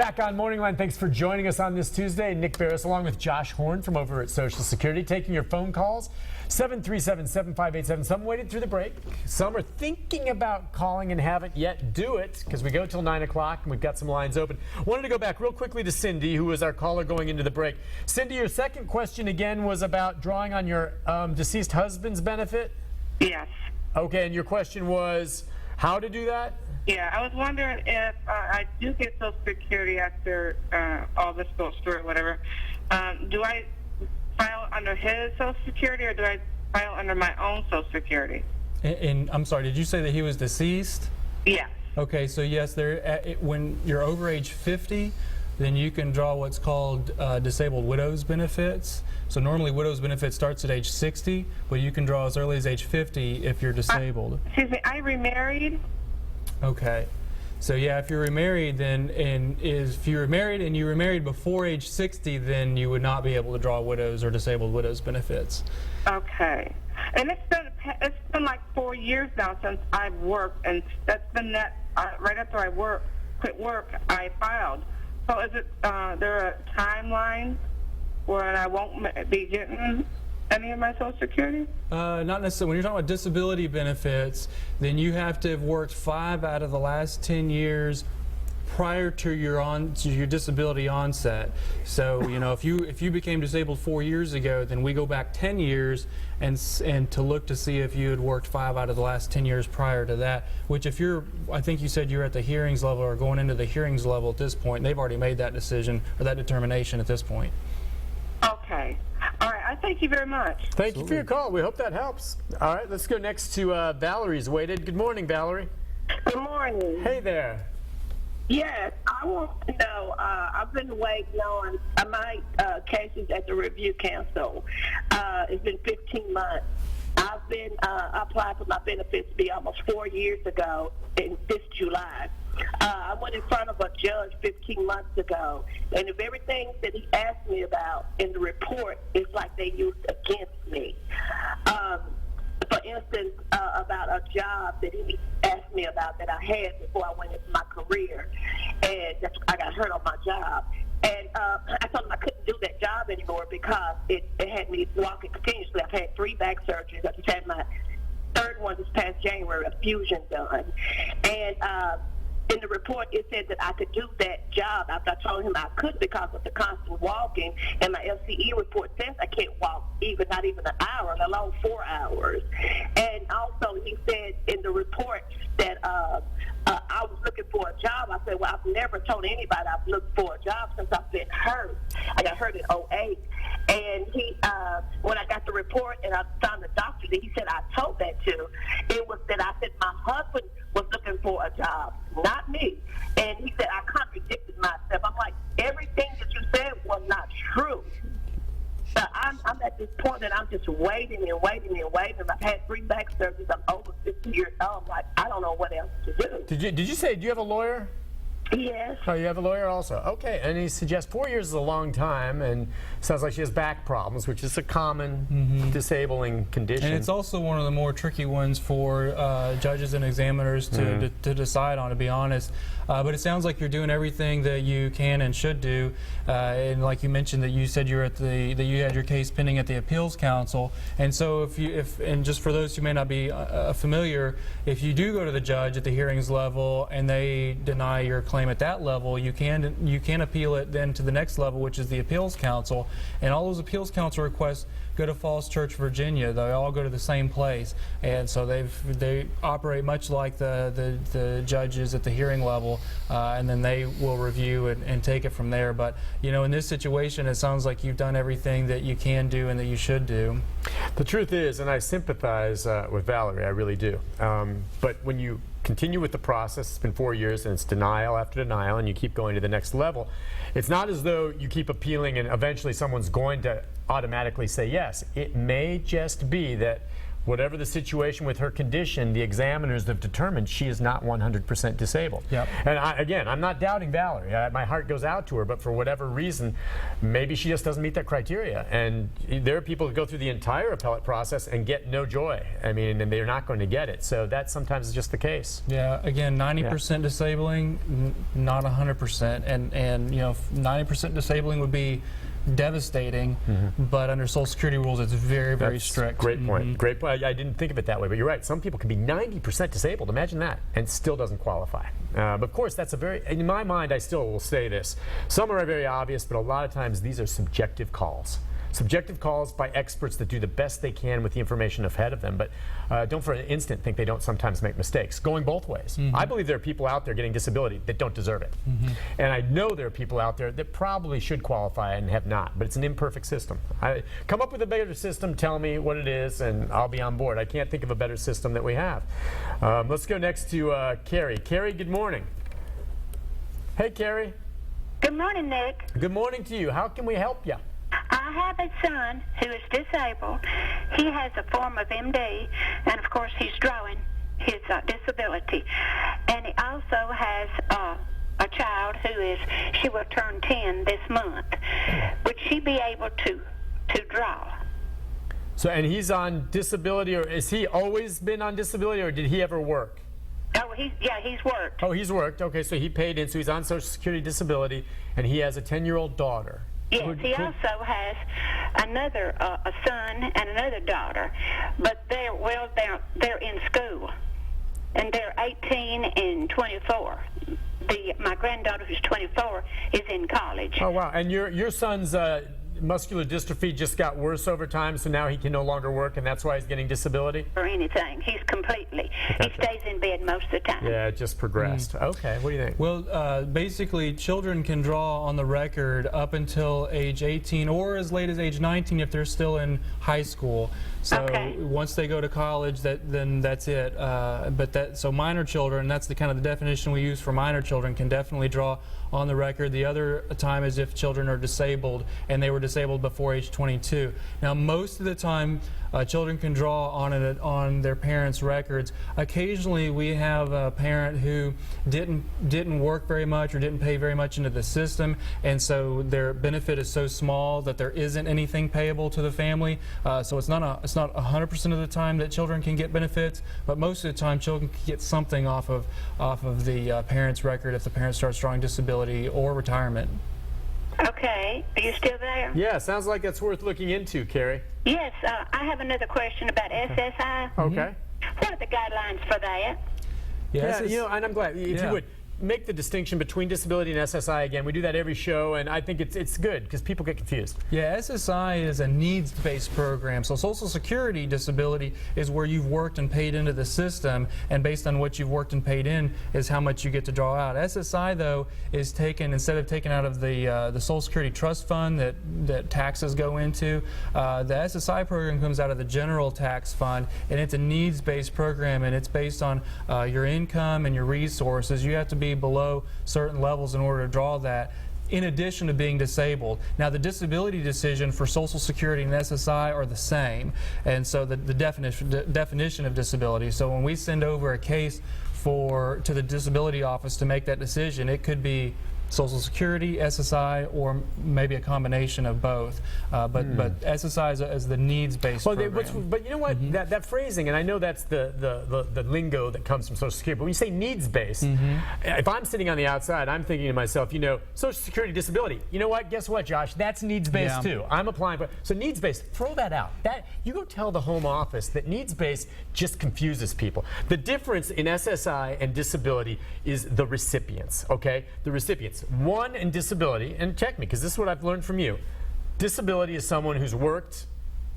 Back on Morning Line. Thanks for joining us on this Tuesday. Nick Barris along with Josh Horn from over at Social Security taking your phone calls. 737-7587. Some waited through the break. Some are thinking about calling and haven't yet. Do it because we go till 9 o'clock and we've got some lines open. Wanted to go back real quickly to Cindy, who was our caller going into the break. Cindy, your second question again was about drawing on your deceased husband's benefit? Yes. Okay, and your question was how to do that? Yeah, I was wondering if I do get Social Security after all this goes through or whatever. Do I file under his Social Security or do I file under my own Social Security? And I'm sorry, did you say that he was deceased? Yes. Okay, so yes, when you're over age 50, then you can draw what's called disabled widow's benefits. So normally widow's benefit starts at age 60, but you can draw as early as age 50 if you're disabled. Excuse me, I remarried. Okay, so yeah, if you're remarried, then if you were married and you were married before age 60, then you would not be able to draw widow's or disabled widow's benefits. Okay, and it's been like 4 years now since I've worked, and that's been that right after I quit work, I filed. So is it there a timeline where I won't be getting any of my Social Security? Not necessarily. When you're talking about disability benefits, then you have to have worked 5 out of the last 10 years prior to your disability onset. So, you know, if you became disabled 4 years ago, then we go back 10 years and to look to see if you had worked 5 out of the last 10 years prior to that. Which, if I think you said you're at the hearings level or going into the hearings level at this point, they've already made that decision or that determination at this point. Okay. All right. I thank you very much. Thank you for your call. We hope that helps. All right, let's go next to Valerie's waited. Good morning, Valerie. Good morning. Hey there. Yes, I want to know, I've been waiting on my cases at the Review Council. It's been 15 months. I applied for my benefits to be almost 4 years ago in this July. I went in front of a judge 15 months ago, and if everything that he asked me about in the report is like they used against me. For instance, about a job that he asked me about that I had before I went into my career, and I got hurt on my job. And I told him I couldn't do that job anymore because it had me walking continuously. I've had 3 back surgeries. I just had my 3rd one this past January, a fusion done. And in the report, it said that I could do that job after I told him I couldn't because of the constant walking. And my LCE report says I can't walk not even an hour, let alone 4 hours. And also, he said in the report that I was looking for a job. I said, well, I've never told anybody I've looked for a job since I've been hurt. I got hurt in '08. And when I got the report and I found the doctor that he said I told that to, it was that I said my husband was looking for a job, not me. And he said I contradicted myself. I'm like, everything that you said was not true. But I'm at this point that I'm just waiting and waiting and waiting. I've had 3 back surgeries. I'm over 50 years old. I'm like, I don't know what else to do. Did you say, do you have a lawyer? Yes. Oh, you have a lawyer also. Okay, and he suggests 4 years is a long time, and sounds like she has back problems, which is a common disabling condition. And it's also one of the more tricky ones for judges and examiners to decide on, to be honest. But it sounds like you're doing everything that you can and should do. And like you mentioned, that you said you had your case pending at the Appeals Council. And so and just for those who may not be familiar, if you do go to the judge at the hearings level and they deny your claim at that level, you can appeal it then to the next level, which is the Appeals Council. And all those Appeals Council requests go to Falls Church, Virginia. They all go to the same place, and so they operate much like the judges at the hearing level, and then they will review and take it from there. But you know, in this situation, it sounds like you've done everything that you can do and that you should do. The truth is, and I sympathize with Valerie, I really do. But when you continue with the process, it's been 4 years and it's denial after denial, and you keep going to the next level, it's not as though you keep appealing and eventually someone's going to automatically say yes. It may just be that whatever the situation with her condition, the examiners have determined she is not 100% disabled. Yep. And again, I'm not doubting Valerie. My heart goes out to her, but for whatever reason, maybe she just doesn't meet that criteria. And there are people who go through the entire appellate process and get no joy. I mean, and they're not going to get it. So that sometimes is just the case. Yeah, again, 90% disabling, not 100%. And 90% disabling would be devastating, but under Social Security rules, it's very, very strict. Great point. Great point. I didn't think of it that way, but you're right. Some people can be 90% disabled. Imagine that, and still doesn't qualify. But of course, that's in my mind, I still will say this. Some are very obvious, but a lot of times these are subjective calls. Subjective calls by experts that do the best they can with the information ahead of them, but don't for an instant think they don't sometimes make mistakes, going both ways. I believe there are people out there getting disability that don't deserve it. And I know there are people out there that probably should qualify and have not, but it's an imperfect system. Come up with a better system, tell me what it is, and I'll be on board. I can't think of a better system that we have. Let's go next to Carrie. Carrie, good morning. Hey, Carrie. Good morning, Nick. Good morning to you. How can we help you? I have a son who is disabled. He has a form of MD, and of course he's drawing his disability. And he also has a child she will turn 10 this month. Would she be able to draw? So, and he's on disability, or has he always been on disability, or did he ever work? Oh, he's worked. Oh, he's worked. Okay, so he paid in, so he's on Social Security disability, and he has a 10-year-old daughter. Yes, he also has another a son and another daughter, but they're in school, and they're 18 and 24. My granddaughter, who's 24, is in college. Oh wow! And your son's muscular dystrophy just got worse over time, so now he can no longer work, and that's why he's getting disability? Or anything. He's completely. He stays in bed most of the time. Yeah, it just progressed. Okay, what do you think? Well, basically, children can draw on the record up until age 18 or as late as age 19 if they're still in high school. So once they go to college, then that's it. So minor children, that's the kind of the definition we use for minor children, can definitely draw on the record. The other time is if children are disabled and they were disabled before age 22. Now, most of the time, children can draw on their parents' records. Occasionally, we have a parent who didn't work very much or didn't pay very much into the system, and so their benefit is so small that there isn't anything payable to the family. So it's not 100% of the time that children can get benefits, but most of the time, children can get something off of the parents' record if the parent starts drawing disability or retirement. Okay, are you still there? Yeah, sounds like that's worth looking into, Carrie. Yes, I have another question about SSI. Okay. What are the guidelines for that? Yeah, and I'm glad if you would make the distinction between disability and SSI again. We do that every show, and I think it's good because people get confused. Yeah, SSI is a needs-based program. So Social Security disability is where you've worked and paid into the system, and based on what you've worked and paid in is how much you get to draw out. SSI, though, is taken, instead of taken out of the Social Security Trust Fund that taxes go into, the SSI program comes out of the General Tax Fund, and it's a needs-based program, and it's based on your income and your resources. You have to be below certain levels in order to draw that, in addition to being disabled. Now, the disability decision for Social Security and SSI are the same, and so the definition of disability. So when we send over a case to the disability office to make that decision, it could be Social Security, SSI, or maybe a combination of both. But SSI is the needs-based program. But you know what? That phrasing, and I know that's the lingo that comes from Social Security, but when you say needs-based, if I'm sitting on the outside, I'm thinking to myself, Social Security disability. You know what? Guess what, Josh? That's needs-based too. I'm applying for so needs-based. Throw that out. You go tell the home office that needs-based just confuses people. The difference in SSI and disability is the recipients. Okay, the recipients. One in disability, and check me because this is what I've learned from you. Disability is someone who's worked,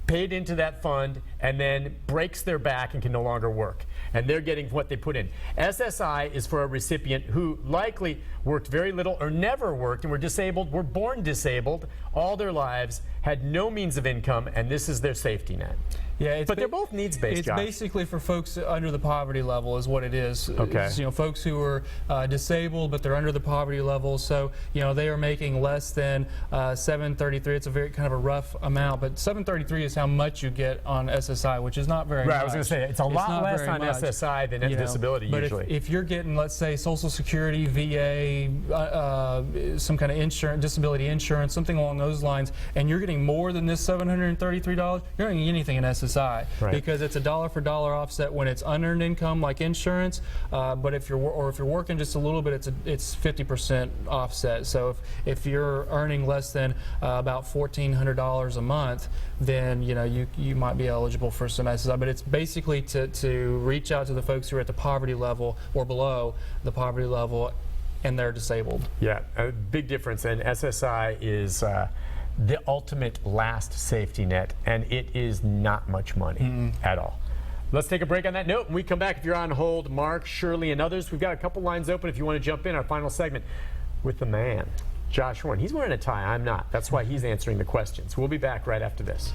paid into that fund, and then breaks their back and can no longer work. And they're getting what they put in. SSI is for a recipient who likely worked very little or never worked and were born disabled all their lives, had no means of income, and this is their safety net. Yeah, but they're both needs-based, It's Josh. basically for folks under the poverty level is what it is. Okay. It's, folks who are disabled, but they're under the poverty level. So, they are making less than $733. It's a very kind of a rough amount, but $733 is how much you get on SSI, which is not very much. Right, I was going to say, it's a lot not less very on much, SSI than disability but usually. If you're getting, let's say, Social Security, VA, some kind of insurance, disability insurance, something along those lines, and you're getting more than this $733, you're not getting anything in SSI, Right. because it's a dollar for dollar offset when it's unearned income like insurance. But if you're working just a little bit, it's 50% offset. So if you're earning less than about $1,400 a month, then you might be eligible for some SSI. But it's basically to reach out to the folks who are at the poverty level or below the poverty level, and they're disabled. Yeah, a big difference. And SSI is the ultimate last safety net, and it is not much money at all. Let's take a break on that note. When we come back, if you're on hold, Mark, Shirley, and others, we've got a couple lines open if you want to jump in. Our final segment with the man, Josh Horn. He's wearing a tie. I'm not. That's why he's answering the questions. We'll be back right after this.